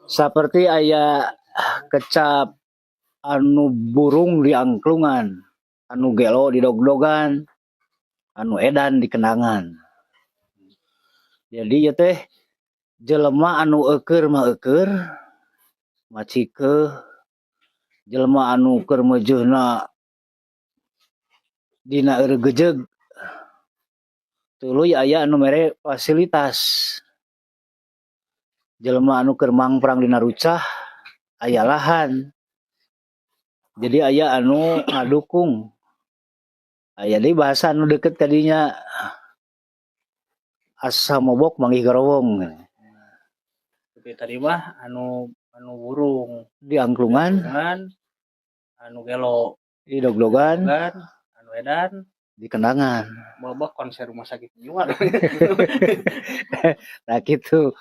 Seperti aya kecap anu burung di angklungan, anu gelo di dogdogan, anu edan di kendangan. Jadi ya teh jelema anu eukeur mah eukeur, macikeuh jelema anu keur meujeuna dina eureugeujeug tuluy aya anu mere fasilitas. Jelema anu keur mangprang dina rucah aya lahan. Jadi aya anu ngadukung. Aya deui bahasa anu deukeut ka dinya asa mobok manggih garowong. Tapi tadi mah anu burung Di angklungan, anu gelo di dogdogan, anu edan di kendangan. babak konser rumah sakit jiwa. Nah gitu.